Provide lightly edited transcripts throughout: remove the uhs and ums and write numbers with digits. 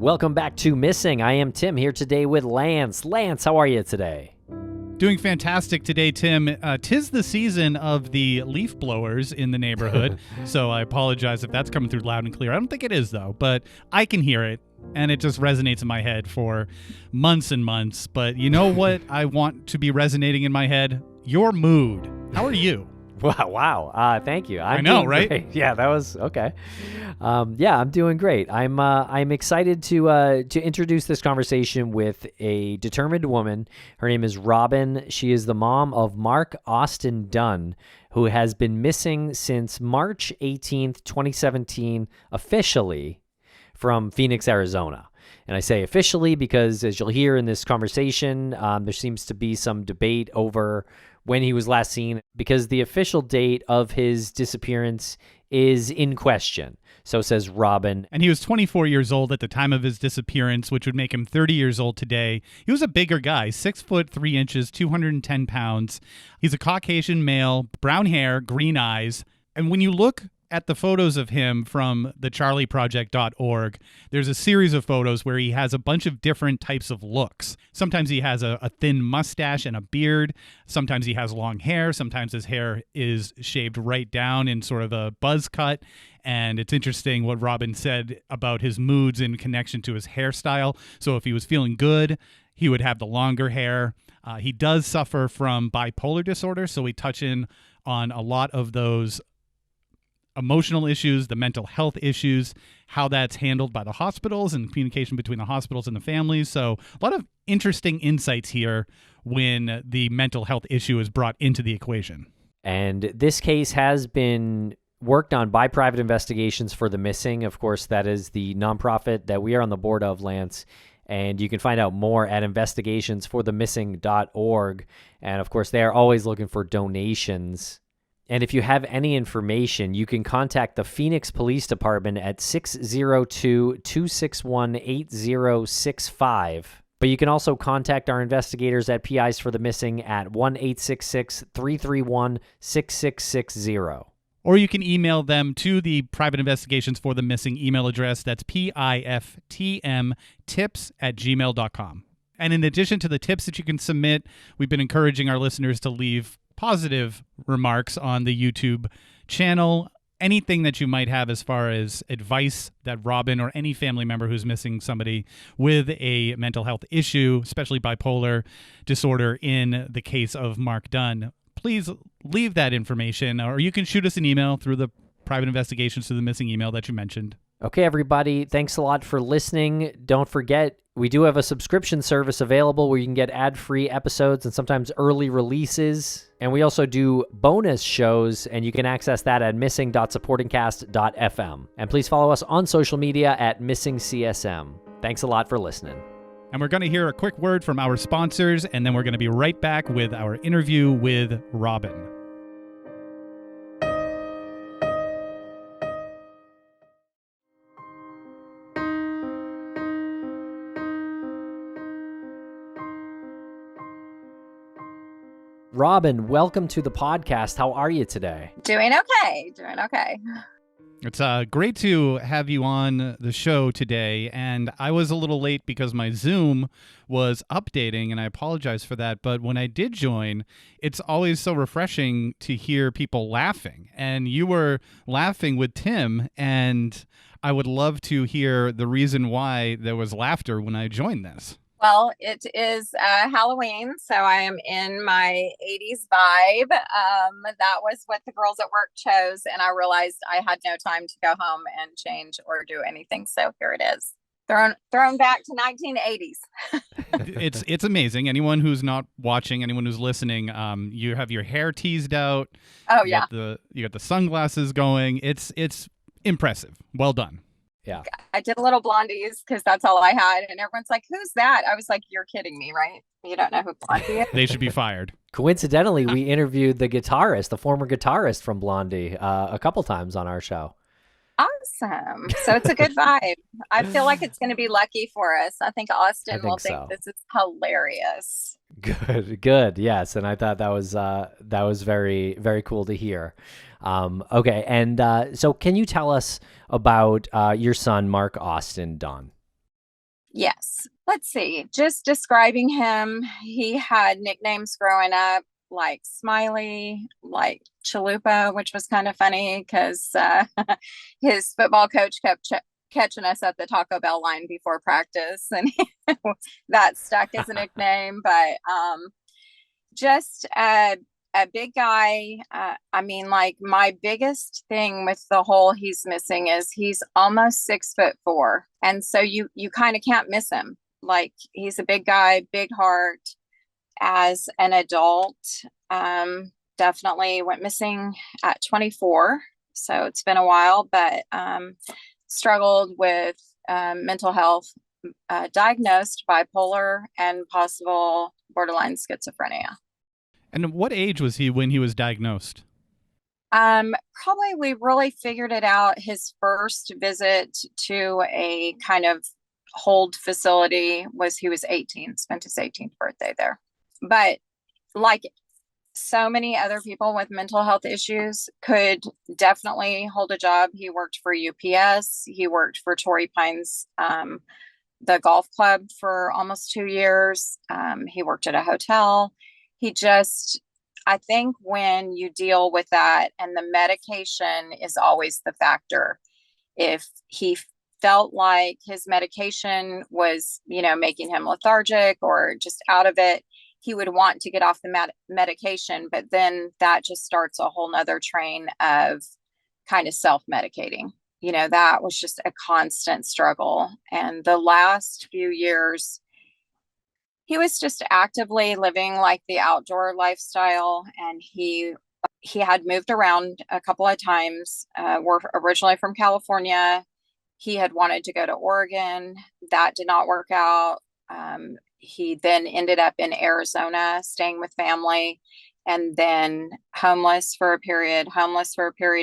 Welcome back to Missing. I am Tim here today with Lance. Lance, how are you today? Doing fantastic today, Tim. 'Tis the season of the leaf blowers in the neighborhood, so I apologize if that's coming through loud and clear. I don't think it is, though, but I can hear it, and it just resonates in my head for months and months. But you know what I want to be resonating in my head? Your mood. How are you? Wow. Thank you. I know, doing right? Great. Yeah, that was okay. Yeah, I'm doing great. I'm excited to introduce this conversation with a determined woman. Her name is Robin. She is the mom of Mark Austin Dunne, who has been missing since March 18th, 2017, officially from Phoenix, Arizona. And I say officially because, as you'll hear in this conversation, there seems to be some debate over when he was last seen, because the official date of his disappearance is in question. So says Robin. And he was 24 years old at the time of his disappearance, which would make him 30 years old today. He was a bigger guy, 6'3", 210 pounds. He's a Caucasian male, brown hair, green eyes. And when you look at the photos of him from the charlieproject.org, there's a series of photos where he has a bunch of different types of looks. Sometimes he has a thin mustache and a beard. Sometimes he has long hair. Sometimes his hair is shaved right down in sort of a buzz cut. And it's interesting what Robin said about his moods in connection to his hairstyle. So if he was feeling good, he would have the longer hair. He does suffer from bipolar disorder, so we touch in on a lot of those emotional issues, the mental health issues, how that's handled by the hospitals and communication between the hospitals and the families. So a lot of interesting insights here when the mental health issue is brought into the equation. And this case has been worked on by Private Investigations for the Missing. Of course, that is the nonprofit that we are on the board of, Lance. And you can find out more at investigationsforthemissing.org. And of course, they are always looking for donations. And if you have any information, you can contact the Phoenix Police Department at 602-261-8065. But you can also contact our investigators at PIs for the Missing at 1-866-331-6660. Or you can email them to the Private Investigations for the Missing email address. That's PIFTM tips@gmail.com. And in addition to the tips that you can submit, we've been encouraging our listeners to leave positive remarks on the YouTube channel. Anything that you might have as far as advice that Robin or any family member who's missing somebody with a mental health issue, especially bipolar disorder in the case of Mark Dunne, please leave that information, or you can shoot us an email through the Private Investigations to the Missing email that you mentioned. Okay, everybody, thanks a lot for listening. Don't forget, we do have a subscription service available where you can get ad-free episodes and sometimes early releases. And we also do bonus shows, and you can access that at missing.supportingcast.fm. And please follow us on social media at missingcsm. Thanks a lot for listening. And we're going to hear a quick word from our sponsors, and then we're going to be right back with our interview with Robin. Robin, welcome to the podcast. How are you today? Doing okay. It's great to have you on the show today, and I was a little late because my Zoom was updating, and I apologize for that, but when I did join, it's always so refreshing to hear people laughing, and you were laughing with Tim, and I would love to hear the reason why there was laughter when I joined this. Well, it is Halloween, so I am in my 80s vibe. That was what the girls at work chose, and I realized I had no time to go home and change or do anything. So here it is, thrown back to 1980s. It's amazing. Anyone who's not watching, anyone who's listening, you have your hair teased out. Oh yeah, you got the sunglasses going. It's impressive. Well done. Yeah. I did a little blondies because that's all I had. And everyone's like, who's that? I was like, you're kidding me, right? You don't know who Blondie is? They should be fired. Coincidentally, we interviewed the former guitarist from Blondie, a couple times on our show. Awesome. So it's a good vibe. I feel like it's going to be lucky for us. I think Austin will think this is hilarious. Good. Yes. And I thought that was very, very cool to hear. Okay. And so can you tell us about your son, Mark Austin Dunne? Yes. Let's see. Just describing him, he had nicknames growing up like Smiley, like Chalupa, which was kind of funny because his football coach kept catching us at the Taco Bell line before practice, and that stuck as a nickname. But just a big guy. I mean, like my biggest thing with the whole he's missing is he's almost 6'4", and so you kind of can't miss him. Like he's a big guy, big heart. As an adult, definitely went missing at 24, so it's been a while, but struggled with mental health, diagnosed bipolar and possible borderline schizophrenia. And what age was he when he was diagnosed? Probably we really figured it out his first visit to a kind of hold facility was he was 18, spent his 18th birthday there. But like so many other people with mental health issues, could definitely hold a job. He worked for UPS. He worked for Torrey Pines, the golf club, for almost 2 years. He worked at a hotel. He just, I think when you deal with that, and the medication is always the factor. If he felt like his medication was, making him lethargic or just out of it, he would want to get off the medication, but then that just starts a whole nother train of kind of self-medicating. That was just a constant struggle. And the last few years, he was just actively living like the outdoor lifestyle. And he had moved around a couple of times. We're originally from California. He had wanted to go to Oregon. That did not work out. He then ended up in Arizona, staying with family, and then homeless for a period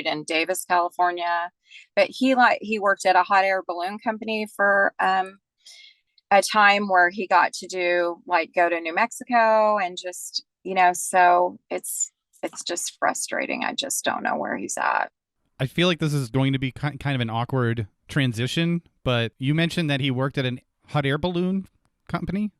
in Davis, California. But he worked at a hot air balloon company for a time where he got to go to New Mexico and just, so it's just frustrating. I just don't know where he's at. I feel like this is going to be kind of an awkward transition, but you mentioned that he worked at a hot air balloon company.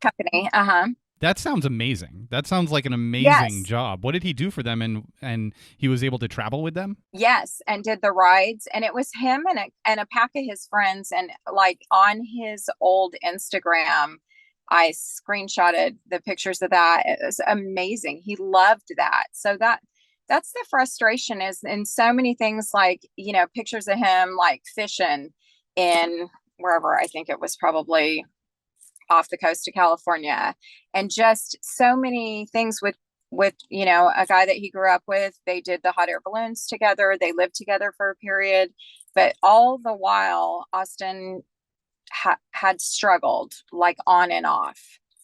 That sounds amazing. That sounds like an amazing job. What did he do for them? And he was able to travel with them? Yes, and did the rides. And it was him and a pack of his friends. And like on his old Instagram, I screenshotted the pictures of that. It was amazing. He loved that. So that's the frustration, is in so many things, like, pictures of him like fishing in wherever, I think it was probably off the coast of California, and just so many things with a guy that he grew up with. They did the hot air balloons together. They lived together for a period, but all the while Austin had struggled, like on and off.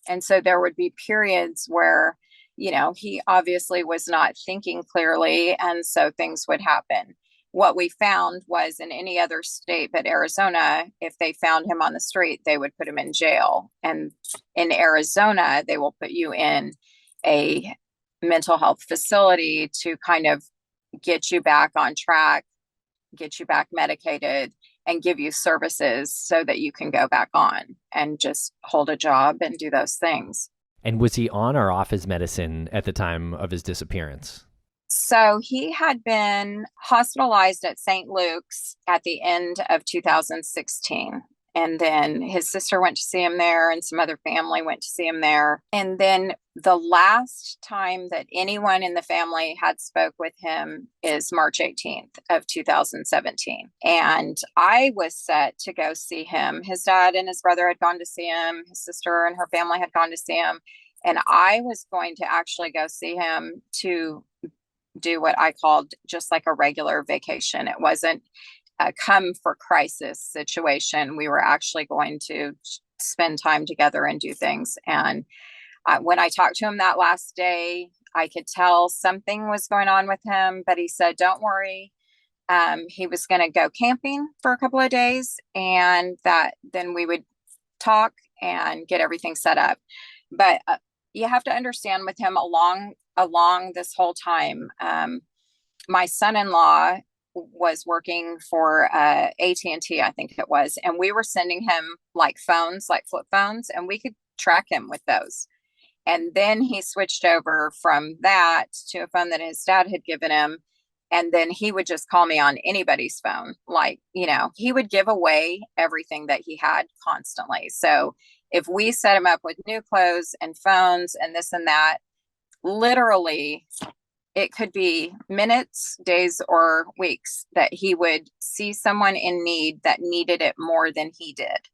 And so there would be periods where, he obviously was not thinking clearly. And so things would happen. What we found was, in any other state but Arizona, if they found him on the street, they would put him in jail. And in Arizona, they will put you in a mental health facility to kind of get you back on track, get you back medicated, and give you services so that you can go back on and just hold a job and do those things. And was he on or off his medicine at the time of his disappearance? So he had been hospitalized at St. Luke's at the end of 2016. And then his sister went to see him there, and some other family went to see him there. And then the last time that anyone in the family had spoke with him is March 18th of 2017. And I was set to go see him. His dad and his brother had gone to see him. His sister and her family had gone to see him. And I was going to actually go see him to do what I called just like a regular vacation. It wasn't a come for crisis situation. We were actually going to spend time together and do things. And when I talked to him that last day, I could tell something was going on with him, but he said, don't worry. He was going to go camping for a couple of days, and that then we would talk and get everything set up. But you have to understand, with him along this whole time, my son-in-law was working for AT&T, I think it was, and we were sending him like phones, like flip phones, and we could track him with those. And then he switched over from that to a phone that his dad had given him. And then he would just call me on anybody's phone. Like, he would give away everything that he had constantly. So if we set him up with new clothes and phones and this and that, literally it could be minutes, days, or weeks that he would see someone in need that needed it more than he did.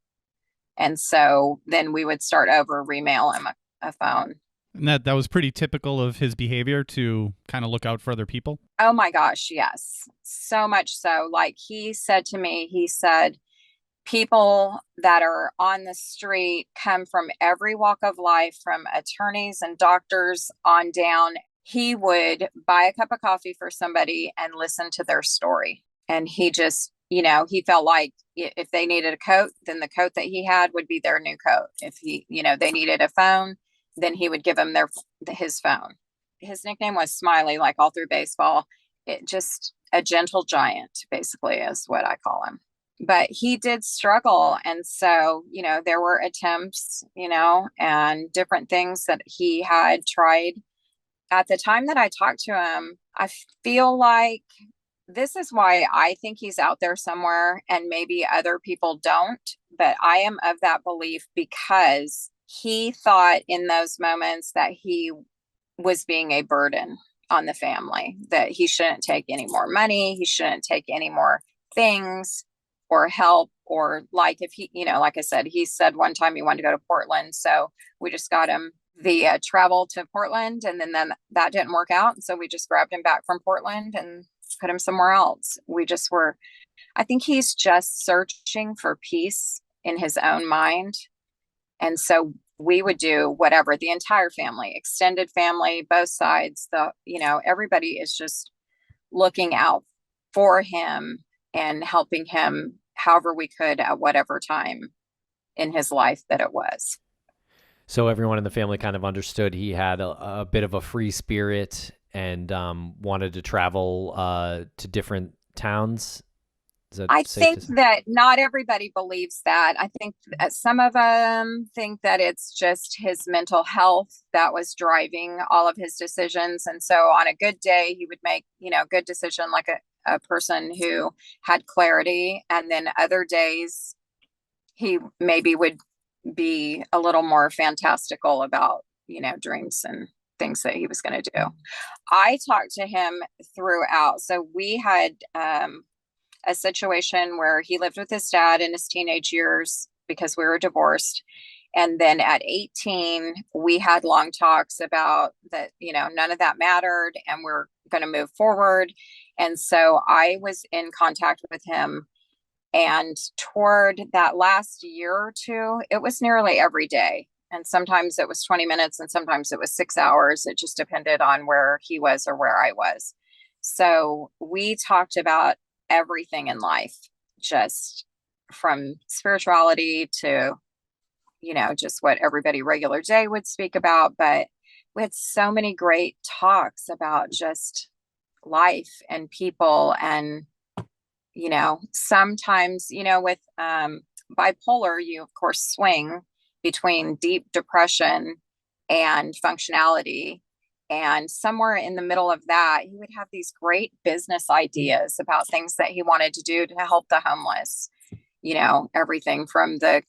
And so then we would start over, remail him a phone. And that was pretty typical of his behavior, to kind of look out for other people. Oh my gosh, yes. So much so. Like he said to me, people that are on the street come from every walk of life, from attorneys and doctors on down. He would buy a cup of coffee for somebody and listen to their story. And he just, he felt like if they needed a coat, then the coat that he had would be their new coat. If they needed a phone, then he would give them his phone. His nickname was Smiley, like all through baseball. It just a gentle giant, basically, is what I call him. But he did struggle. And so, there were attempts, and different things that he had tried. At the time that I talked to him, I feel like this is why I think he's out there somewhere and maybe other people don't. But I am of that belief because he thought in those moments that he was being a burden on the family, that he shouldn't take any more money. He shouldn't take any more things or help, or like if he, like I said, he said one time he wanted to go to Portland. So we just got him the travel to Portland, and then that didn't work out. And so we just grabbed him back from Portland and put him somewhere else. I think he's just searching for peace in his own mind. And so we would do whatever, the entire family, extended family, both sides, everybody is just looking out for him and helping him however we could at whatever time in his life that it was. So everyone in the family kind of understood he had a bit of a free spirit and wanted to travel to different towns. I think that not everybody believes that. I think some of them think that it's just his mental health that was driving all of his decisions. And so on a good day, he would make, good decision like a person who had clarity. And then other days, he maybe would be a little more fantastical about, dreams and things that he was going to do. I talked to him throughout. So we had a situation where he lived with his dad in his teenage years because we were divorced. And then at 18, we had long talks about that, none of that mattered and we're going to move forward. And so I was in contact with him. And toward that last year or two, it was nearly every day. And sometimes it was 20 minutes and sometimes it was 6 hours. It just depended on where he was or where I was. So we talked about everything in life, just from spirituality to, just what everybody regular day would speak about. But we had so many great talks about just life and people. And, sometimes, with bipolar, you of course swing between deep depression and functionality. And somewhere in the middle of that, he would have these great business ideas about things that he wanted to do to help the homeless, everything from the,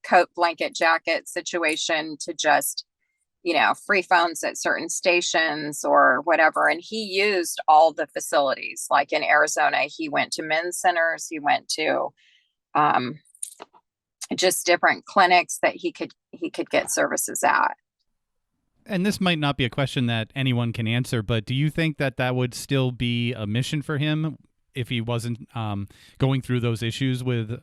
coat, blanket, jacket situation to just, free phones at certain stations or whatever. And he used all the facilities. Like in Arizona, he went to men's centers. He went to just different clinics that he could get services at. And this might not be a question that anyone can answer, but do you think that would still be a mission for him if he wasn't going through those issues with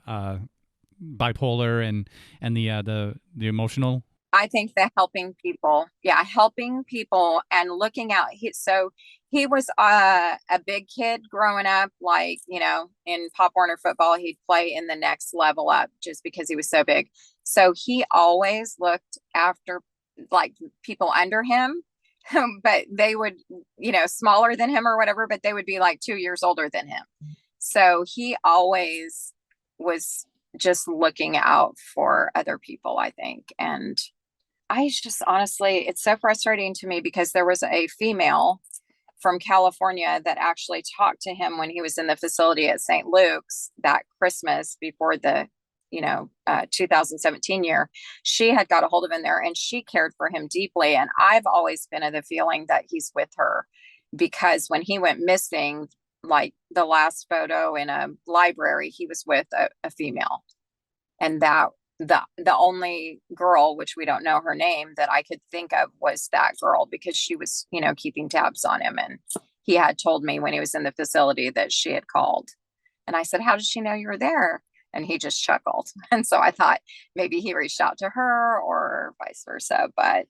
bipolar and the emotional? I think that helping people and looking out. He was a big kid growing up, like, in Pop Warner football, he'd play in the next level up just because he was so big. So he always looked after like people under him but they would, smaller than him or whatever, but they would be like 2 years older than him. So he always was just looking out for other people, I think. And I just honestly, it's so frustrating to me because there was a female from California that actually talked to him when he was in the facility at St. Luke's that Christmas before the 2017 year. She had got a hold of him there and she cared for him deeply. And I've always been of the feeling that he's with her because when he went missing, like the last photo in a library, he was with a female. And that the only girl, which we don't know her name, that I could think of was that girl because she was, keeping tabs on him. And he had told me when he was in the facility that she had called. And I said, how did she know you were there? And he just chuckled. And so I thought maybe he reached out to her or vice versa. But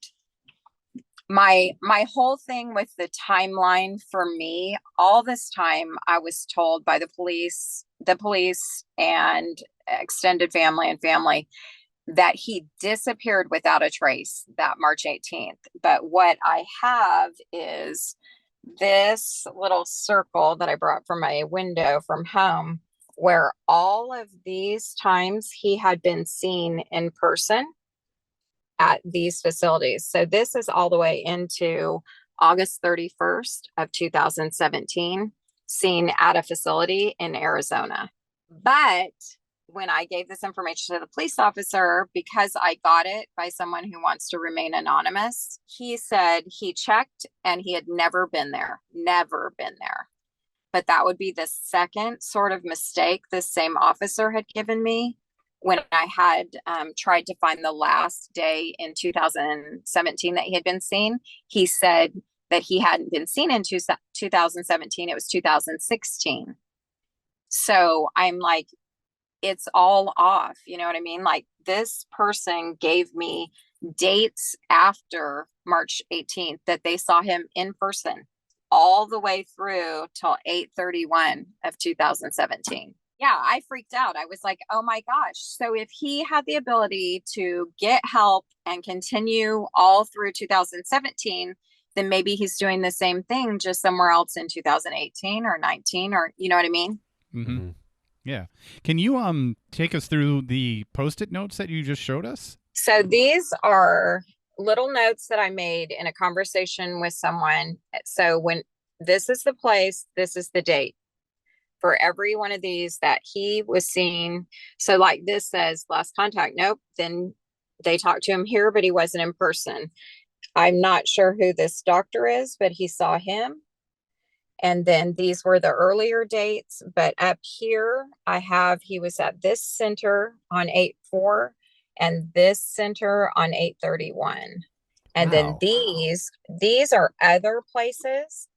my whole thing with the timeline for me, all this time I was told by the police and extended family and family that he disappeared without a trace that March 18th. But what I have is this little circle that I brought from my window from home where all of these times he had been seen in person at these facilities. So this is all the way into August 31st of 2017, seen at a facility in Arizona. But when I gave this information to the police officer, because I got it by someone who wants to remain anonymous, he said he checked and he had never been there. But that would be the second sort of mistake this same officer had given me when I had tried to find the last day in 2017 that he had been seen. He said that he hadn't been seen in 2017. It was 2016. So I'm like, it's all off. You know what I mean? Like this person gave me dates after March 18th that they saw him in person all the way through till 8/31 of 2017. Yeah, I freaked out. I was like, oh my gosh. So if he had the ability to get help and continue all through 2017, then maybe he's doing the same thing just somewhere else in 2018 or 19 or, you know what I mean? Mm-hmm. Yeah. Can you take us through the Post-it notes that you just showed us? So these are little notes that I made in a conversation with someone. So when this is the place, this is the date for every one of these that he was seen. So like this says last contact. Nope. Then they talked to him here, but he wasn't in person. I'm not sure who this doctor is, but he saw him. And then these were the earlier dates, but up here I have, he was at this center on 8/4 and this center on 8/31. And then these are other places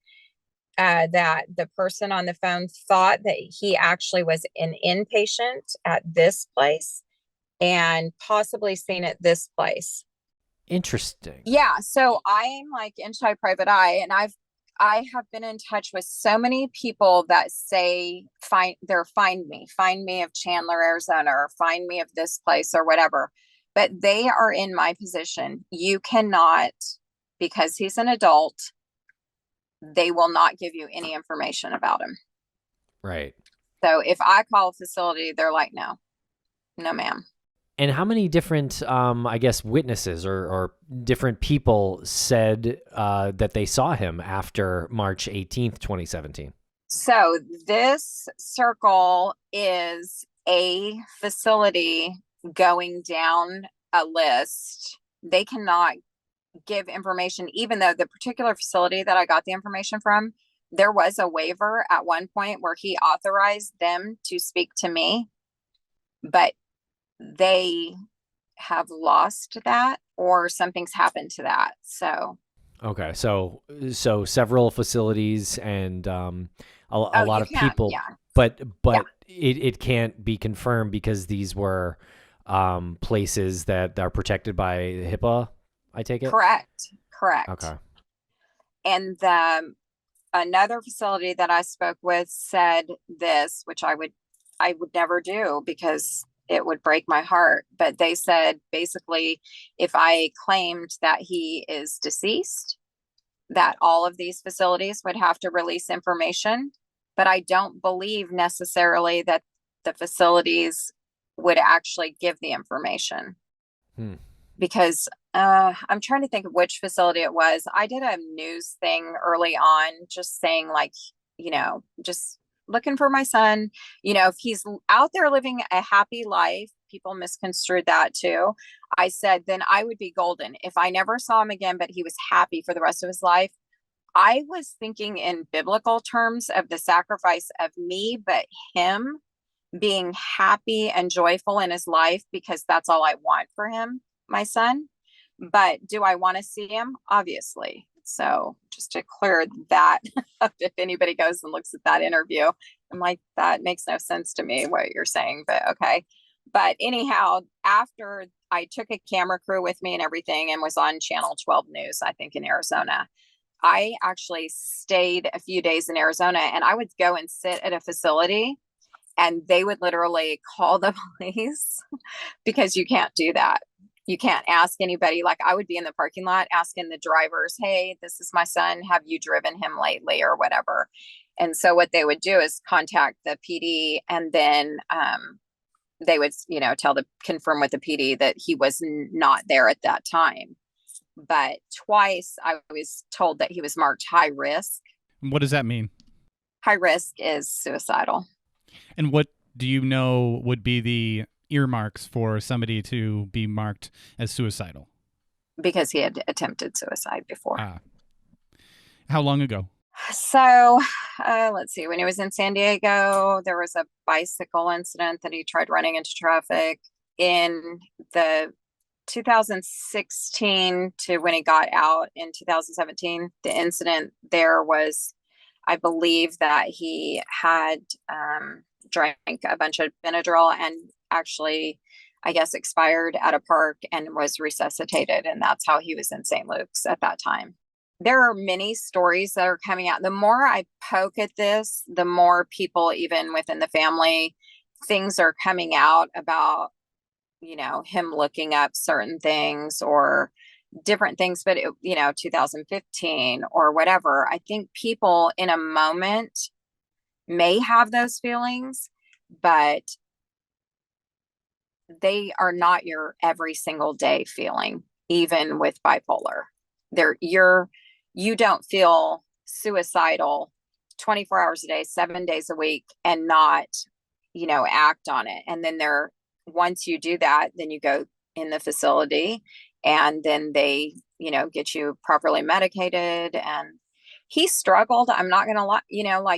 that the person on the phone thought that he actually was an inpatient at this place and possibly seen at this place. Interesting. Yeah. So I'm like anti-private eye, and I have been in touch with so many people that say, find me of Chandler, Arizona, or find me of this place or whatever. But they are in my position. You cannot, because he's an adult, they will not give you any information about him. Right. So if I call a facility, they're like, no, ma'am. And how many different, I guess, witnesses or different people said that they saw him after March 18th, 2017? So this circle is a facility going down a list. They cannot give information, even though the particular facility that I got the information from, there was a waiver at one point where he authorized them to speak to me, but they have lost that or something's happened to that. So okay, so several facilities and a lot of people, yeah. but it can't be confirmed because these were places that are protected by HIPAA, I take it? Correct. Okay. And another facility that I spoke with said this, which I would never do because it would break my heart. But they said basically, if I claimed that he is deceased, that all of these facilities would have to release information, but I don't believe necessarily that the facilities would actually give the information. Because I'm trying to think of which facility it was. I did a news thing early on, just saying, like, just looking for my son. If he's out there living a happy life, people misconstrued that too. I said, then I would be golden. If I never saw him again, but he was happy for the rest of his life, I was thinking in biblical terms of the sacrifice of me, but him being happy and joyful in his life, because that's all I want for him, my son. But do I want to see him? Obviously. So just to clear that up, if anybody goes and looks at that interview, I'm like, that makes no sense to me, what you're saying, but okay. But anyhow, after I took a camera crew with me and everything and was on Channel 12 News, I think in Arizona, I actually stayed a few days in Arizona, and I would go and sit at a facility and they would literally call the police because you can't do that. You can't ask anybody. Like, I would be in the parking lot asking the drivers, hey, this is my son. Have you driven him lately or whatever? And so what they would do is contact the PD, and then they would, confirm with the PD that he was not there at that time. But twice I was told that he was marked high risk. What does that mean? High risk is suicidal. And what do you know would be the earmarks for somebody to be marked as suicidal? Because he had attempted suicide before. How long ago? So let's see. When he was in San Diego, there was a bicycle incident that he tried running into traffic. In the 2016 to when he got out in 2017, the incident there was, I believe that he had drank a bunch of Benadryl and actually, I guess, expired at a park and was resuscitated. And that's how he was in St. Luke's at that time. There are many stories that are coming out. The more I poke at this, the more people, even within the family, things are coming out about, him looking up certain things or different things, but 2015 or whatever. I think people in a moment may have those feelings, but they are not your every single day feeling, even with bipolar. You don't feel suicidal 24 hours a day, 7 days a week, and not, act on it. And then once you do that, then you go in the facility, and then they, get you properly medicated. And he struggled. I'm not going to lie,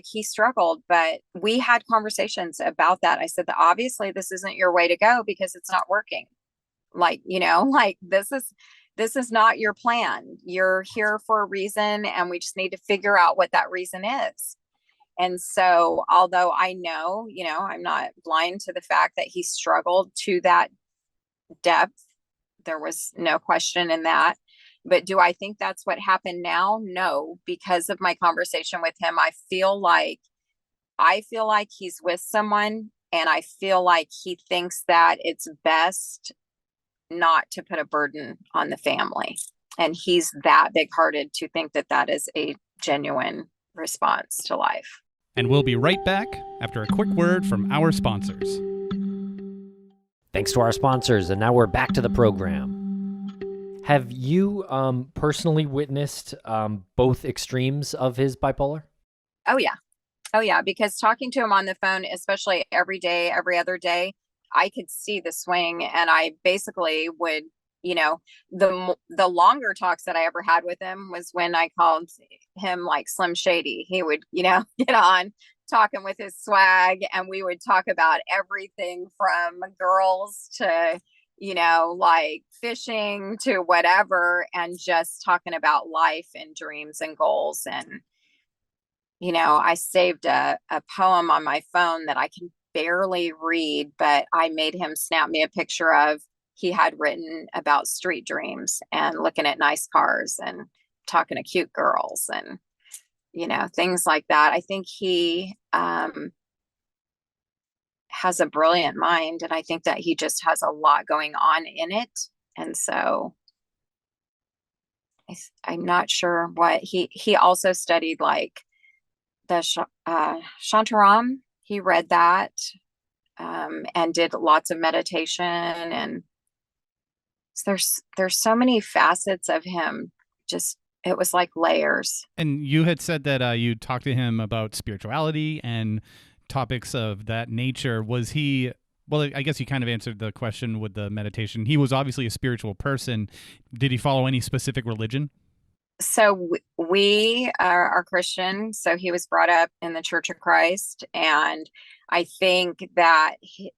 he struggled, but we had conversations about that. I said that obviously this isn't your way to go because it's not working. This is not your plan. You're here for a reason, and we just need to figure out what that reason is. And so, although I know, I'm not blind to the fact that he struggled to that depth, there was no question in that. But do I think that's what happened now? No, because of my conversation with him, I feel like he's with someone, and I feel like he thinks that it's best not to put a burden on the family. And he's that big-hearted to think that that is a genuine response to life. And we'll be right back after a quick word from our sponsors. Thanks to our sponsors, and now we're back to the program. Have you personally witnessed both extremes of his bipolar? Oh, yeah. Because talking to him on the phone, especially every day, every other day, I could see the swing, and I basically would, the longer talks that I ever had with him was when I called him like Slim Shady. He would, get on talking with his swag, and we would talk about everything from girls to, like fishing to whatever, and just talking about life and dreams and goals. And, I saved a poem on my phone that I can barely read, but I made him snap me a picture of. He had written about street dreams and looking at nice cars and talking to cute girls and, things like that. I think he has a brilliant mind, and I think that he just has a lot going on in it. And so I'm not sure what he also studied, like the Shantaram. He read that, and did lots of meditation, and there's so many facets of him. Just, it was like layers. And you had said that you talked to him about spirituality and topics of that nature. Was he, well, I guess you kind of answered the question with the meditation. He was obviously a spiritual person. Did he follow any specific religion? So we are Christian. So he was brought up in the Church of Christ. And I think that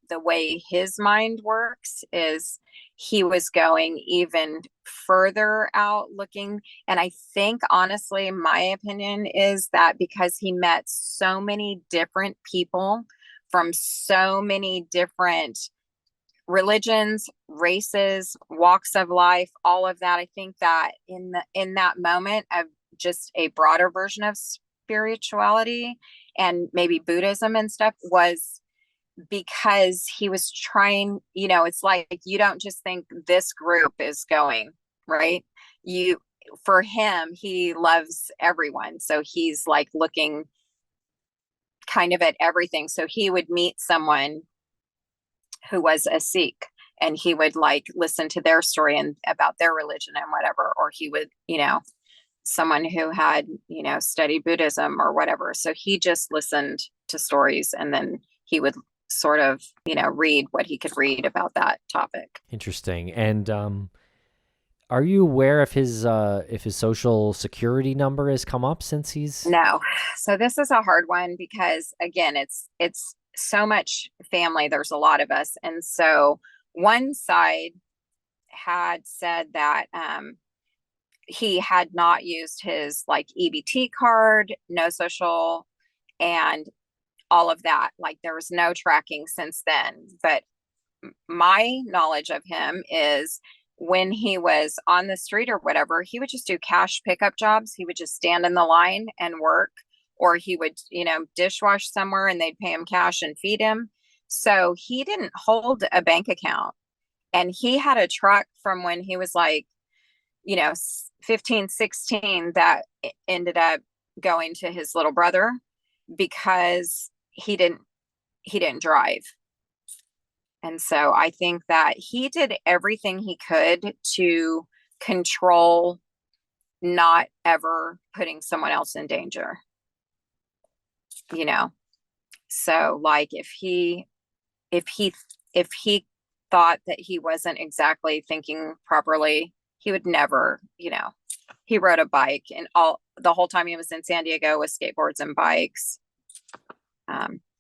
the way his mind works is he was going even further out looking. And I think, honestly, my opinion is that because he met so many different people from so many different religions, races, walks of life, all of that. I think that in that moment of just a broader version of spirituality and maybe Buddhism and stuff, was because he was trying, it's like, you don't just think this group is going, right? For him, he loves everyone. So he's like looking kind of at everything. So he would meet someone who was a Sikh, and he would like listen to their story and about their religion and whatever, or he would, someone who had, studied Buddhism or whatever. So he just listened to stories, and then he would sort of, read what he could read about that topic. Interesting. And are you aware if his social security number has come up since he's... No. So this is a hard one because, again, it's so much family. There's a lot of us. And so one side had said that he had not used his like EBT card, no social, and all of that. Like there was no tracking since then. But my knowledge of him is when he was on the street or whatever, he would just do cash pickup jobs. He would just stand in the line and work, or he would, dishwash somewhere and they'd pay him cash and feed him. So he didn't hold a bank account. And he had a truck from when he was like, 15, 16 that ended up going to his little brother because he didn't drive. And so I think that he did everything he could to control not ever putting someone else in danger. So like if he thought that he wasn't exactly thinking properly, he would never, he rode a bike, and the whole time he was in San Diego with skateboards and bikes.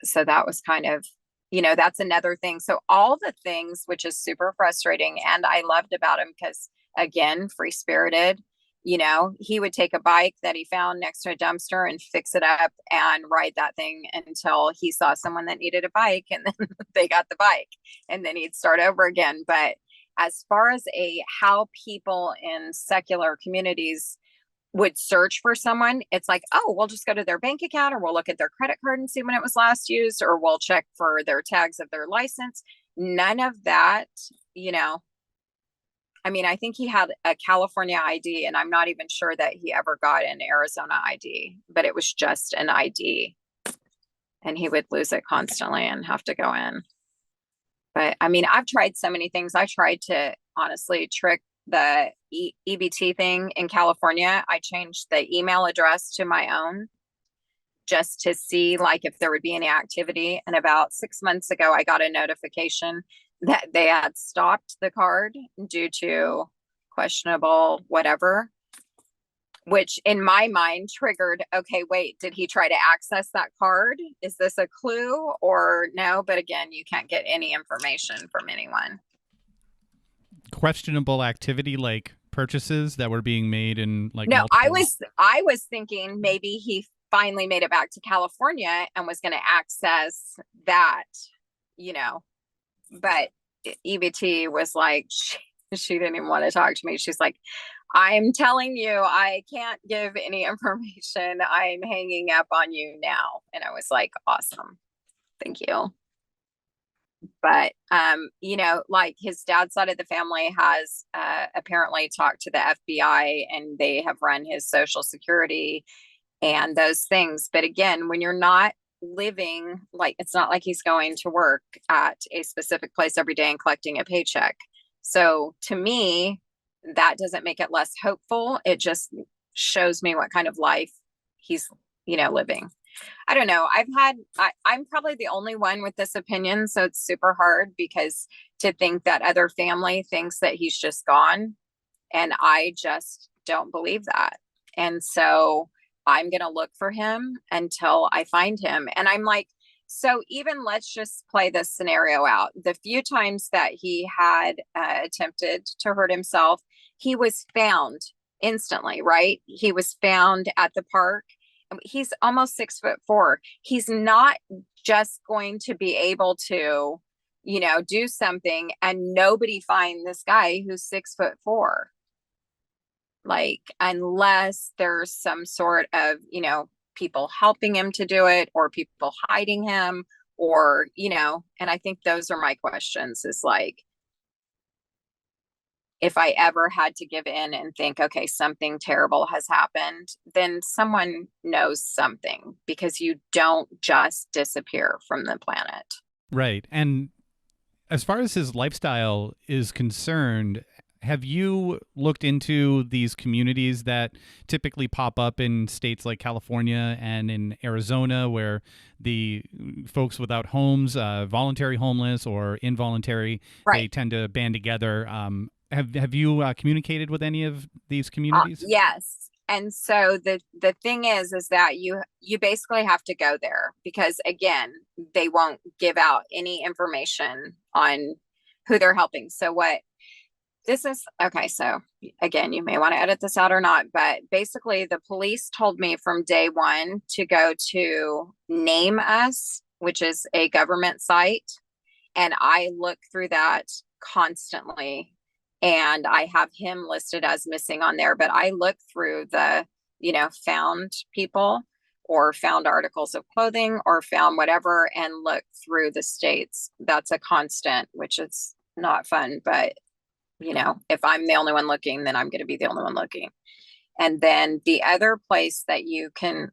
So that was kind of, that's another thing. So all the things, which is super frustrating, and I loved about him because, again, free spirited. He would take a bike that he found next to a dumpster and fix it up and ride that thing until he saw someone that needed a bike, and then they got the bike, and then he'd start over again. But as far as how people in secular communities would search for someone, it's like, oh, we'll just go to their bank account, or we'll look at their credit card and see when it was last used, or we'll check for their tags of their license. None of that, I mean, I think he had a California ID, and I'm not even sure that he ever got an Arizona ID, but it was just an ID, and he would lose it constantly and have to go in. But I mean, I've tried so many things. I tried to honestly trick the EBT thing in California. I changed the email address to my own just to see like if there would be any activity. And about 6 months ago, I got a notification that they had stopped the card due to questionable whatever, which in my mind triggered, okay, wait, did he try to access that card? Is this a clue or no? But again, you can't get any information from anyone. Questionable activity like purchases that were being made in like no multiple... I was thinking maybe he finally made it back to California and was going to access that, but EBT was like, she didn't even want to talk to me. She's like, I'm telling you, I can't give any information. I'm hanging up on you now. And I was like, awesome. Thank you. But like his dad's side of the family has apparently talked to the FBI, and they have run his social security and those things. But again, when you're not living, like, it's not like he's going to work at a specific place every day and collecting a paycheck. So to me, that doesn't make it less hopeful. It just shows me what kind of life he's, living. I don't know. I'm probably the only one with this opinion. So it's super hard, because to think that other family thinks that he's just gone. And I just don't believe that. And so I'm going to look for him until I find him. And I'm like, so even let's just play this scenario out. The few times that he had attempted to hurt himself, he was found instantly, right? He was found at the park. He's almost 6'4". He's not just going to be able to, do something and nobody find this guy who's 6'4". Like, unless there's some sort of, people helping him to do it, or people hiding him, or, and I think those are my questions, is like, if I ever had to give in and think, okay, something terrible has happened, then someone knows something, because you don't just disappear from the planet. Right. And as far as his lifestyle is concerned, have you looked into these communities that typically pop up in states like California and in Arizona, where the folks without homes, voluntary homeless or involuntary, Right. they tend to band together? Have you communicated with any of these communities? Yes. And so the thing is that you basically have to go there, because again, they won't give out any information on who they're helping. So what this is, okay, so again, you may want to edit this out or not, but basically the police told me from day one to go to Name Us, which is a government site. And I look through that constantly, and I have him listed as missing on there. But I look through the, found people, or found articles of clothing, or found whatever, and look through the states. That's a constant, which is not fun. But, if I'm the only one looking, then I'm going to be the only one looking. And then the other place that you can,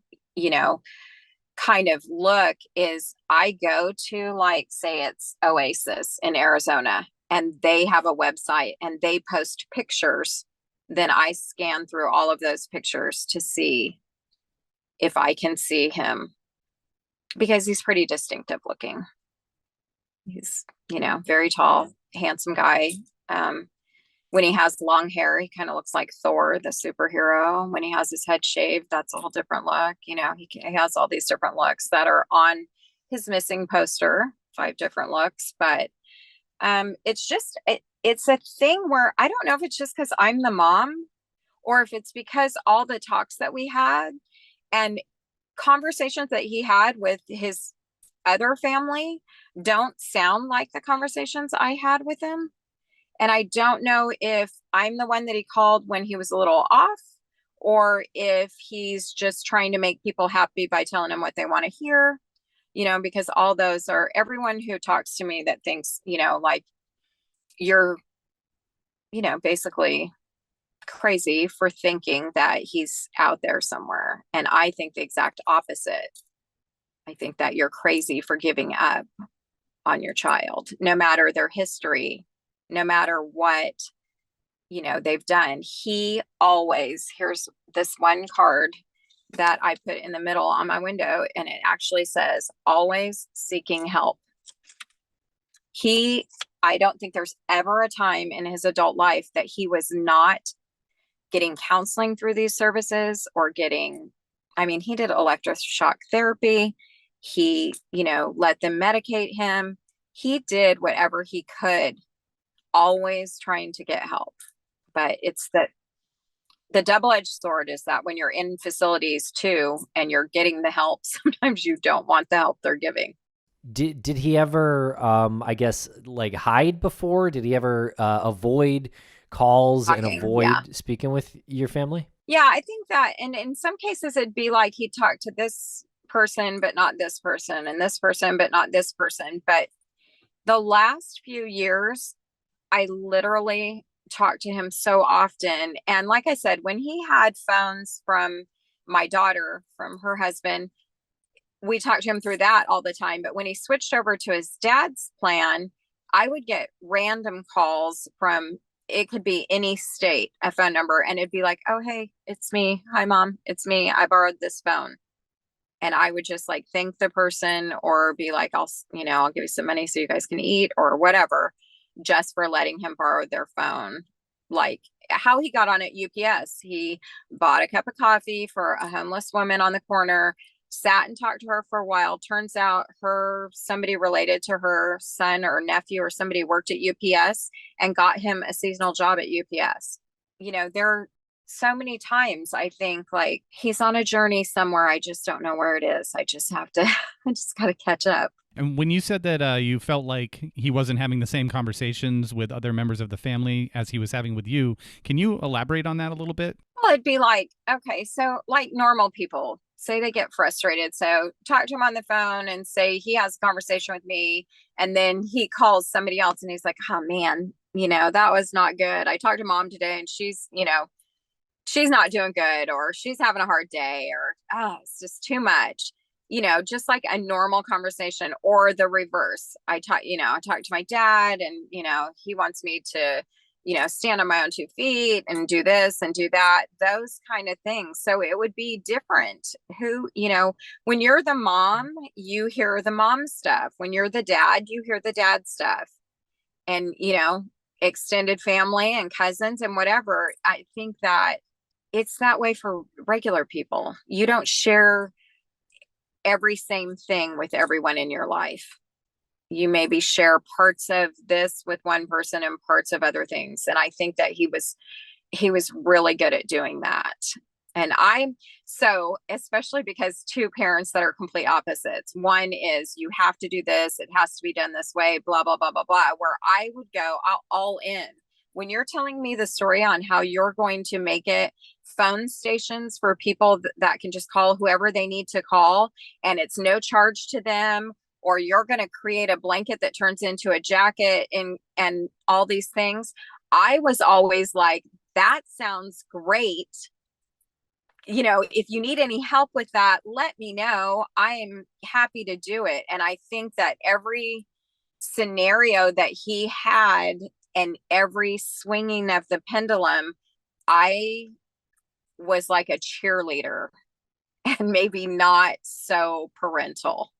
kind of look is, I go to, like, say it's Oasis in Arizona, and they have a website and they post pictures. Then I scan through all of those pictures to see if I can see him, because he's pretty distinctive looking. He's, very tall, handsome guy. When he has long hair, he kind of looks like Thor, the superhero. When he has his head shaved, that's a whole different look. He has all these different looks that are on his missing poster, 5 different looks. But it's just, it's a thing where I don't know if it's just because I'm the mom, or if it's because all the talks that we had and conversations that he had with his other family don't sound like the conversations I had with him. And I don't know if I'm the one that he called when he was a little off, or if he's just trying to make people happy by telling them what they want to hear, because all those are, everyone who talks to me that thinks, like, you're, basically crazy for thinking that he's out there somewhere. And I think the exact opposite. I think that you're crazy for giving up on your child, no matter their history, no matter what, they've done. He always, here's this one card that I put in the middle on my window, and it actually says, always seeking help. I don't think there's ever a time in his adult life that he was not getting counseling through these services, or he did electroshock therapy. He, let them medicate him. He did whatever he could, always trying to get help. But it's the double-edged sword is that when you're in facilities too, and you're getting the help, sometimes you don't want the help they're giving. Did he ever, I guess, like, hide before? Did he ever avoid calls and avoid speaking with your family? Yeah, I think that, and in some cases it'd be like he'd talk to this person, but not this person, and this person, but not this person. But The last few years, I literally talked to him so often. And like I said, when he had phones from my daughter, from her husband, we talked to him through that all the time. But when he switched over to his dad's plan, I would get random calls from, it could be any state, a phone number, and it'd be like, oh, hey, it's me. Hi, Mom. It's me. I borrowed this phone. And I would just like thank the person or be like, I'll give you some money so you guys can eat or whatever, just for letting him borrow their phone. Like how he got on at UPS. He bought a cup of coffee for a homeless woman on the corner, sat and talked to her for a while. Turns out somebody related to her son or nephew or somebody worked at UPS and got him a seasonal job at UPS. There are so many times I think like he's on a journey somewhere. I just don't know where it is. I just got to catch up. And when you said that you felt like he wasn't having the same conversations with other members of the family as he was having with you, can you elaborate on that a little bit? Well, it'd be like, okay, so like normal people, say they get frustrated. So talk to him on the phone and say he has a conversation with me. And then he calls somebody else and he's like, oh man, that was not good. I talked to Mom today and she's not doing good, or she's having a hard day, or, it's just too much, just like a normal conversation. Or the reverse. I talked to my dad and, he wants me to, stand on my own 2 feet and do this and do that, those kind of things. So it would be different when you're the mom, you hear the mom stuff. When you're the dad, you hear the dad stuff. And, extended family and cousins and whatever. I think that it's that way for regular people. You don't share every same thing with everyone in your life. You maybe share parts of this with one person and parts of other things. And I think that he was really good at doing that. And especially because 2 parents that are complete opposites. One is you have to do this. It has to be done this way, blah, blah, blah, blah, blah, where I would go all in. When you're telling me the story on how you're going to make it phone stations for people that can just call whoever they need to call, and it's no charge to them, or you're going to create a blanket that turns into a jacket and all these things, I was always like, that sounds great. If you need any help with that, let me know. I am happy to do it. And I think that every scenario that he had and every swinging of the pendulum, I was like a cheerleader, and maybe not so parental,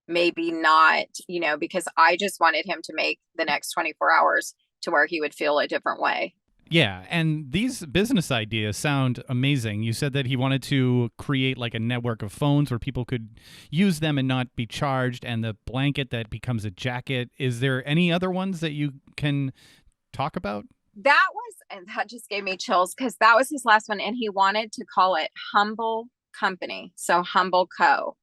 maybe not, because I just wanted him to make the next 24 hours to where he would feel a different way. Yeah, and these business ideas sound amazing. You said that he wanted to create like a network of phones where people could use them and not be charged, and the blanket that becomes a jacket. Is there any other ones that you can talk about? And that just gave me chills, because that was his last one, and he wanted to call it Humble Company. So Humble Co.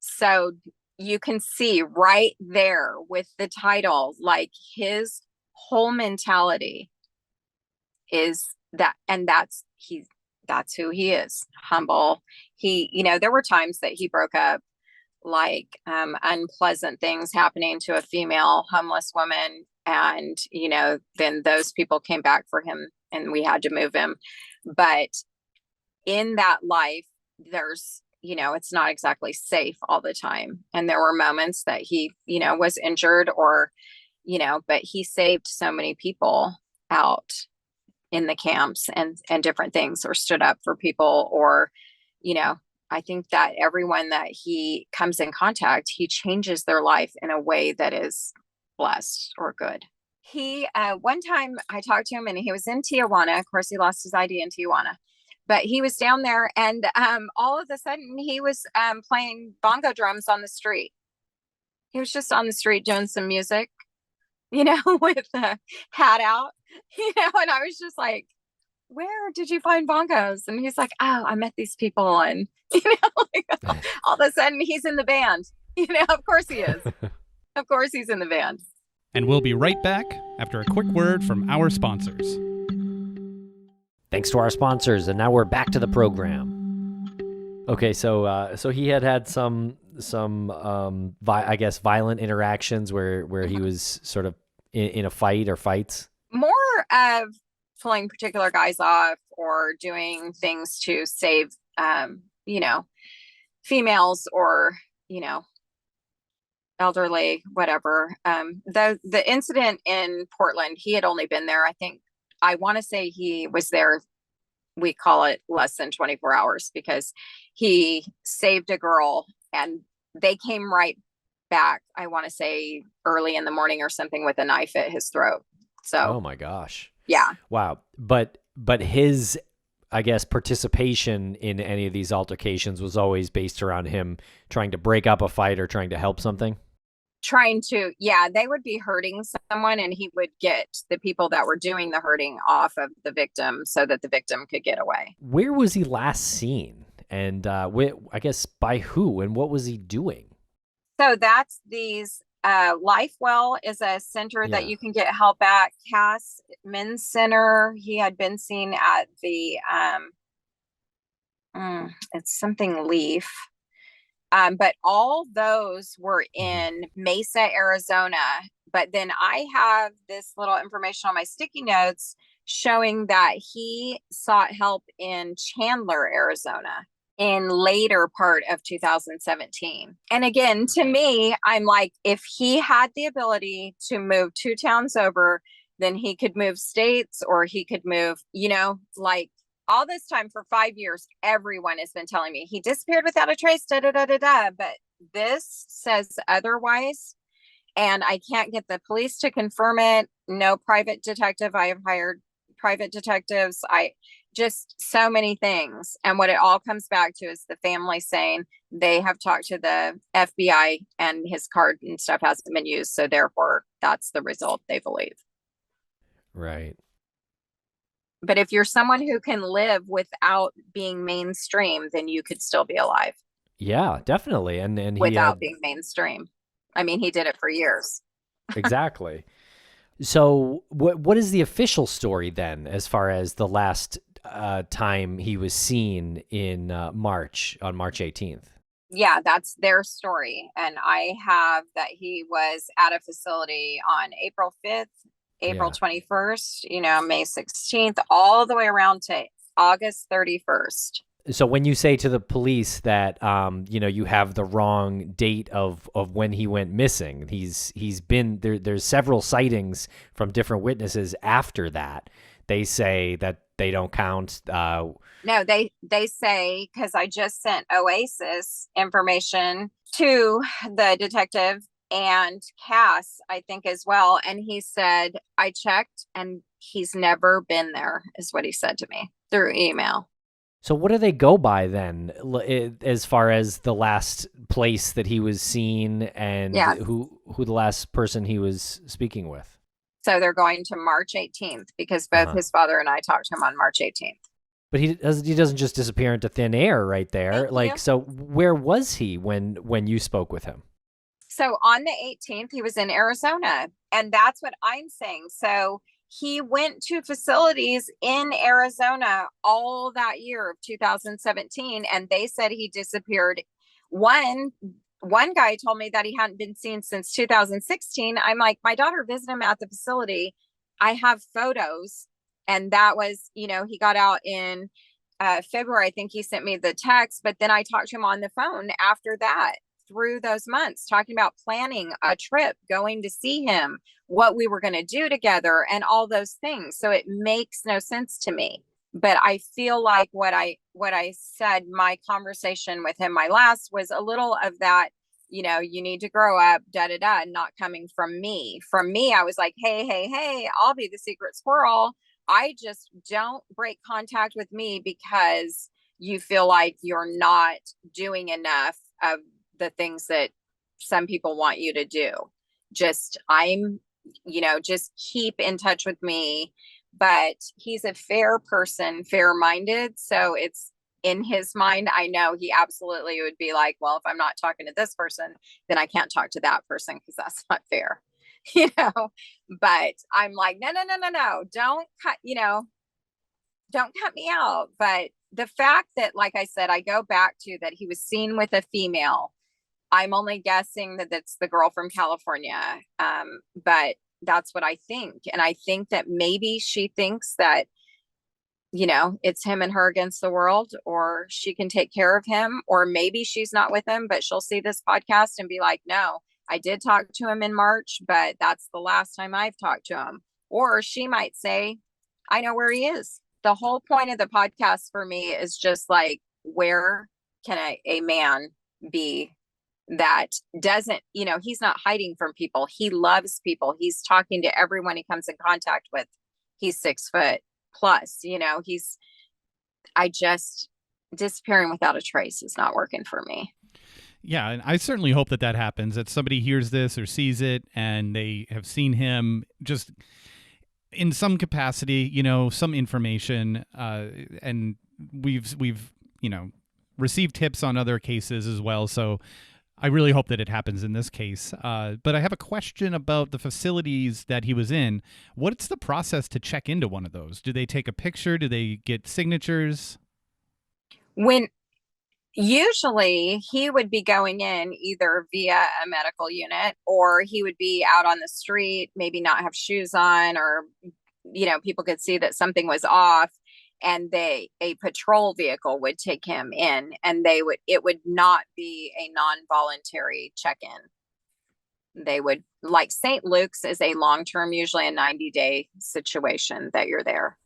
So you can see right there with the title, like his whole mentality is that, and that's who he is, humble. He, there were times that he broke up, like unpleasant things happening to a female homeless woman. And, then those people came back for him and we had to move him. But in that life, there's, it's not exactly safe all the time. And there were moments that he, was injured or, but he saved so many people out in the camps and different things, or stood up for people, or, I think that everyone that he comes in contact, he changes their life in a way that is blessed or good. He, one time I talked to him and he was in Tijuana. Of course, he lost his ID in Tijuana, but he was down there, and all of a sudden he was playing bongo drums on the street. He was just on the street doing some music, with the hat out, and I was just like, where did you find bongos? And he's like, oh, I met these people. And, all of a sudden he's in the band, of course he is. Of course he's in the band. And we'll be right back after a quick word from our sponsors. Thanks to our sponsors, and now we're back to the program. Okay, so he had some I guess violent interactions where he was sort of in a fight or fights. More of pulling particular guys off or doing things to save, you know, females or, you know, elderly, whatever. The incident in Portland, he had only been there, I want to say he was there, we call it less than 24 hours, because he saved a girl and they came right back, I want to say early in the morning or something, with a knife at his throat. So, Oh my gosh. yeah. Wow. But his, I guess, participation in any of these altercations was always based around him trying to break up a fight or trying to help something. They would be hurting someone and he would get the people that were doing the hurting off of the victim so that the victim could get away. Where was he last seen? And I guess by who and what was he doing? So that's these LifeWell is a center that you can get help at. Cass Men's Center. He had been seen at the it's something Leaf. But all those were in Mesa, Arizona. But then I have this little information on my sticky notes showing that he sought help in Chandler, Arizona in later part of 2017. And again, to me, I'm like, if he had the ability to move 2 towns over, then he could move states or he could move, like all this time for 5 years, everyone has been telling me he disappeared without a trace, da da da da da. But this says otherwise. And I can't get the police to confirm it. No private detective. I have hired private detectives. Just so many things. And what it all comes back to is the family saying they have talked to the FBI and his card and stuff hasn't been used. So therefore, that's the result they believe. Right. But if you're someone who can live without being mainstream, then you could still be alive. Yeah, definitely. And without being mainstream. I mean, he did it for years. Exactly. So what is the official story then, as far as the last time he was seen in March, on March 18th? Yeah, that's their story. And I have that he was at a facility on April 5th, April 21st, May 16th, all the way around to August 31st. So when you say to the police that you have the wrong date of when he went missing, he's been there. There's several sightings from different witnesses after that. They say that they don't count. No, they say, because I just sent Oasis information to the detective and Cass, I think, as well. And he said, I checked and he's never been there, is what he said to me through email. So what do they go by then, as far as the last place that he was seen and who the last person he was speaking with? So they're going to March 18th because both his father and I talked to him on March 18th. But he doesn't just disappear into thin air right there. So where was he when you spoke with him? So on the 18th, he was in Arizona. And that's what I'm saying. So he went to facilities in Arizona all that year of 2017, and they said he disappeared. One guy told me that he hadn't been seen since 2016. I'm like, my daughter visited him at the facility. I have photos. And that was, he got out in February. I think he sent me the text, but then I talked to him on the phone after that, through those months, talking about planning a trip, going to see him, what we were going to do together, and all those things. So it makes no sense to me. But I feel like what I said, my conversation with him, my last, was a little of that, you need to grow up, not coming from me. From me, I was like, hey, I'll be the secret squirrel. I just don't break contact with me because you feel like you're not doing enough of the things that some people want you to do. Just keep in touch with me. But he's a fair person, fair-minded. So it's in his mind. I know he absolutely would be like, well, if I'm not talking to this person, then I can't talk to that person because that's not fair, but I'm like, no. Don't cut me out. But the fact that, like I said, I go back to that he was seen with a female. I'm only guessing that that's the girl from California. But that's what I think. And I think that maybe she thinks that, it's him and her against the world, or she can take care of him, or maybe she's not with him, but she'll see this podcast and be like, no, I did talk to him in March, but that's the last time I've talked to him. Or she might say, I know where he is. The whole point of the podcast for me is just like, where can a man be that doesn't, he's not hiding from people. He loves people. He's talking to everyone he comes in contact with. He's 6 foot plus, disappearing without a trace is not working for me. Yeah, and I certainly hope that happens, that somebody hears this or sees it and they have seen him just in some capacity, some information, and we've received tips on other cases as well. So I really hope that it happens in this case. But I have a question about the facilities that he was in. What's the process to check into one of those? Do they take a picture? Do they get signatures? Usually he would be going in either via a medical unit, or he would be out on the street, maybe not have shoes on, or, people could see that something was off, and a patrol vehicle would take him in, and it would not be a non-voluntary check-in. They would, like St. Luke's is a long-term, usually a 90-day situation that you're there.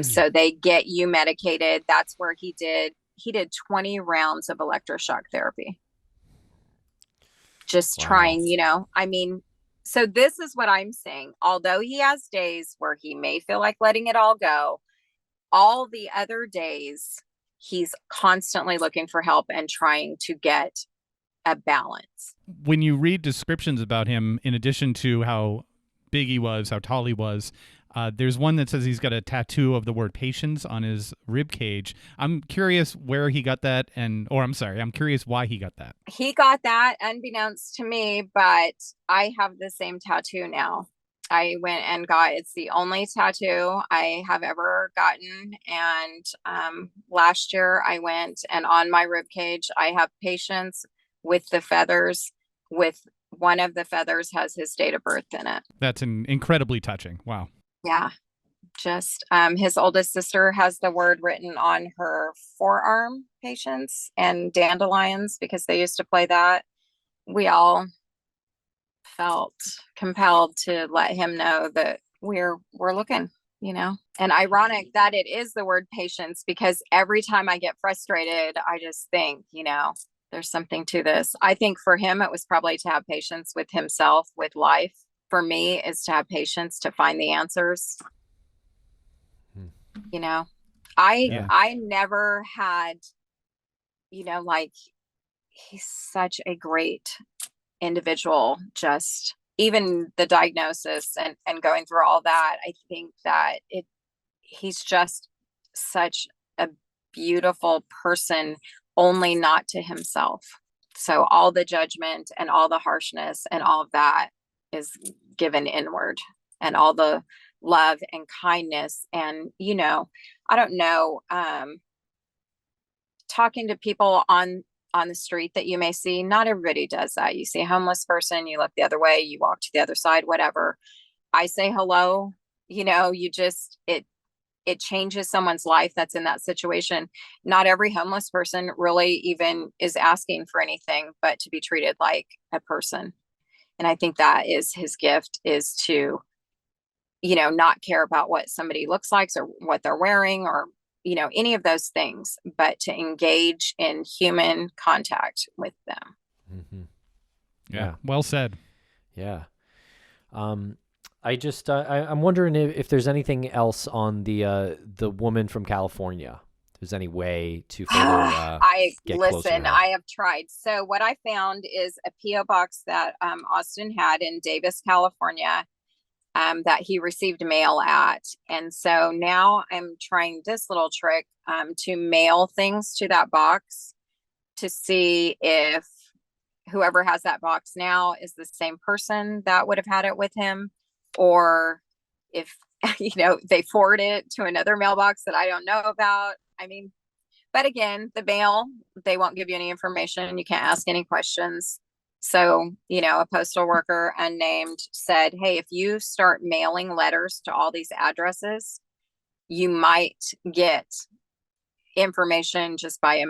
So they get you medicated. That's where he did 20 rounds of electroshock therapy. Just trying, so this is what I'm saying. Although he has days where he may feel like letting it all go, all the other days he's constantly looking for help and trying to get a balance. When you read descriptions about him, in addition to how big he was, how tall he was, there's one that says he's got a tattoo of the word patience on his rib cage. I'm curious where he got that, I'm curious why he got that. He got that unbeknownst to me, but I have the same tattoo now. I went and it's the only tattoo I have ever gotten. And last year I went, and on my rib cage, I have patience with the feathers, with one of the feathers has his date of birth in it. That's incredibly touching. Wow. Yeah. Just his oldest sister has the word written on her forearm, patience, and dandelions, because they used to play that. We all felt compelled to let him know that we're looking, and ironic that it is the word patience, because every time I get frustrated, I just think, there's something to this. I think for him, it was probably to have patience with himself, with life. For me, is to have patience to find the answers. I never had, like, he's such a great individual. Just even the diagnosis and going through all that, I think that he's just such a beautiful person, only not to himself. So all the judgment and all the harshness and all of that is given inward, and all the love and kindness. And, I don't know, talking to people on the street that you may see, not everybody does that. You see a homeless person, you look the other way, you walk to the other side, whatever. I say hello, it changes someone's life that's in that situation. Not every homeless person really even is asking for anything but to be treated like a person. And I think that is his gift, is to, not care about what somebody looks like or what they're wearing, or, any of those things, but to engage in human contact with them. Mm-hmm. Yeah. Well said. Yeah. I'm wondering if there's anything else on the woman from California. If there's any way to further get closer to her. I have tried. So what I found is a PO box that Austin had in Davis, California, that he received mail at. And so now I'm trying this little trick to mail things to that box to see if whoever has that box now is the same person that would have had it with him, or if they forward it to another mailbox that I don't know about. I mean, but again, the mail, they won't give you any information. You can't ask any questions. So, a postal worker, unnamed, said, hey, if you start mailing letters to all these addresses, you might get information just by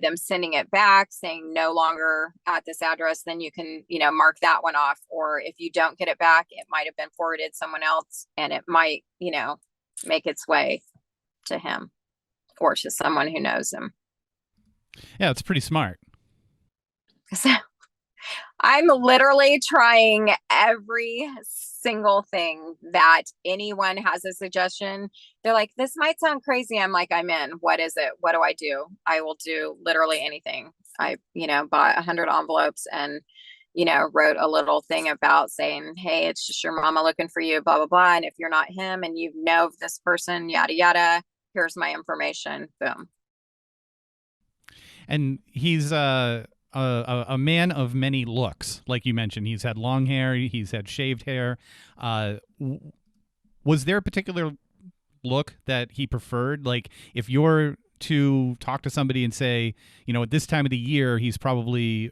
them sending it back, saying no longer at this address, then you can, mark that one off. Or if you don't get it back, it might have been forwarded someone else, and it might, make its way to him or to someone who knows him. Yeah, it's pretty smart. So I'm literally trying every single thing that anyone has a suggestion. They're like, this might sound crazy. I'm like, I'm in. What is it? What do I do? I will do literally anything. I, bought 100 envelopes and, wrote a little thing about saying, hey, it's just your mama looking for you, blah, blah, blah. And if you're not him and you know of this person, yada, yada, here's my information. Boom. And he's a man of many looks, like you mentioned. He's had long hair, he's had shaved hair. Was there a particular look that he preferred? Like, if you're to talk to somebody and say, at this time of the year, he's probably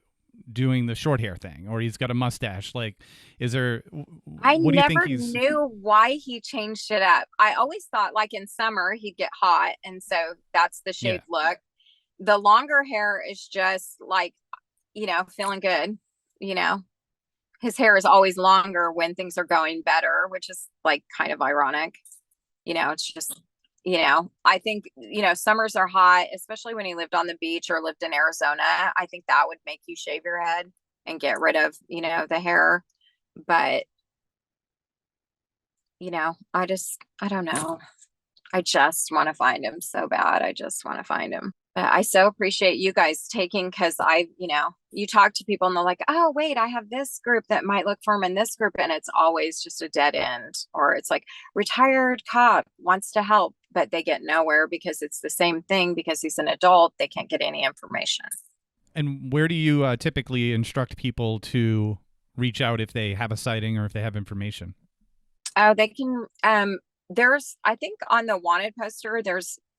doing the short hair thing, or he's got a mustache. Like, is there? I what do you think never knew why he changed it up. I always thought, like, in summer he'd get hot, and so that's the shaved look. The longer hair is just like, feeling good. His hair is always longer when things are going better, which is like kind of ironic. It's just, I think, summers are hot, especially when he lived on the beach or lived in Arizona. I think that would make you shave your head and get rid of, the hair. But, I don't know. I just want to find him so bad. I just want to find him. But I so appreciate you guys taking, because you talk to people and they're like, oh, wait, I have this group that might look for him in this group. And it's always just a dead end, or it's like retired cop wants to help, but they get nowhere because it's the same thing. Because he's an adult, they can't get any information. And where do you typically instruct people to reach out if they have a sighting or if they have information? Oh, they can. There's, I think on the wanted poster,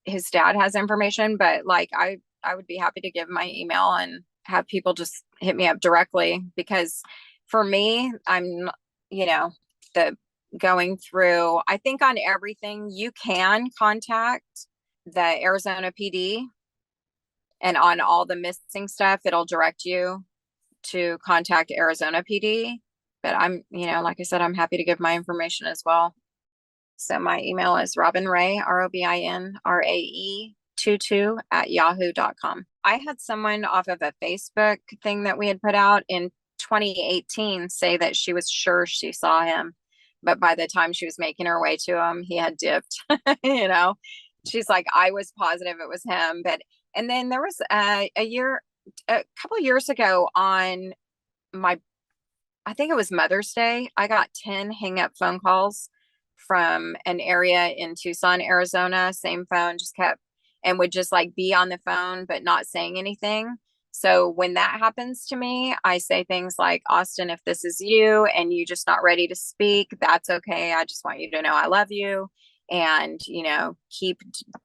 his dad has information, but like I would be happy to give my email and have people just hit me up directly, because for me, I'm, the going through, I think on everything you can contact the Arizona PD, and on all the missing stuff, it'll direct you to contact Arizona PD. But I'm, like I said, I'm happy to give my information as well. So my email is robinrae, ROBINRAE 22 @yahoo.com. I had someone off of a Facebook thing that we had put out in 2018 say that she was sure she saw him, but by the time she was making her way to him, he had dipped. She's like, I was positive it was him. And then there was a couple of years ago on I think it was Mother's Day, I got 10 hang up phone calls from an area in Tucson, Arizona. Same phone, just kept, and would just like be on the phone but not saying anything. So when that happens to me, I say things like, Austin, if this is you and you're just not ready to speak, that's okay. I just want you to know I love you, and keep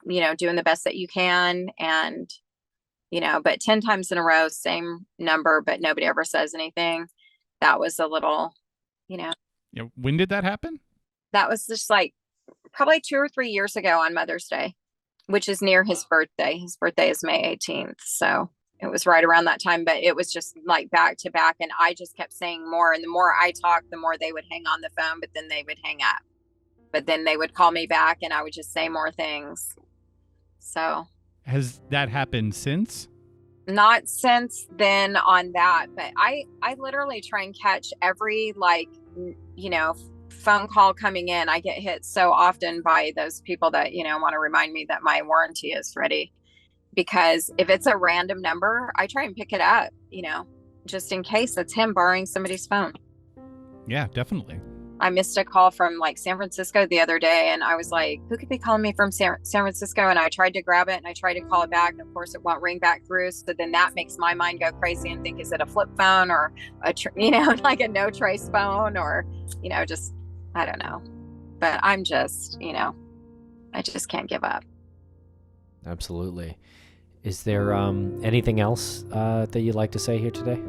doing the best that you can. And but 10 times in a row, same number, but nobody ever says anything. That was a little, When did that happen? That was just like probably 2 or 3 years ago on Mother's Day, which is near his birthday. His birthday is May 18th. So it was right around that time, but it was just like back to back. And I just kept saying more. And the more I talked, the more they would hang on the phone, but then they would hang up. But then they would call me back and I would just say more things. So. Has that happened since? Not since then on that, but I literally try and catch every phone call coming in. I get hit so often by those people that, want to remind me that my warranty is ready, because if it's a random number, I try and pick it up, just in case it's him borrowing somebody's phone. Yeah, definitely. I missed a call from like San Francisco the other day, and I was like, who could be calling me from San Francisco? And I tried to grab it and I tried to call it back. And of course it won't ring back through. So then that makes my mind go crazy and think, is it a flip phone or like a no trace phone, or, just I don't know. But I'm just, I just can't give up. Absolutely. Is there anything else that you'd like to say here today?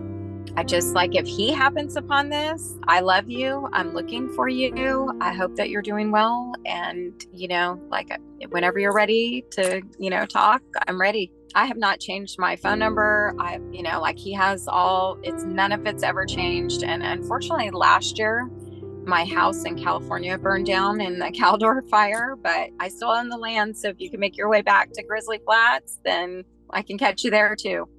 I just like, if he happens upon this, I love you. I'm looking for you. I hope that you're doing well. And, like whenever you're ready to, talk, I'm ready. I have not changed my phone number. Like he has none of it's ever changed. And unfortunately, last year, my house in California burned down in the Caldor fire, but I still own the land. So if you can make your way back to Grizzly Flats, then I can catch you there too.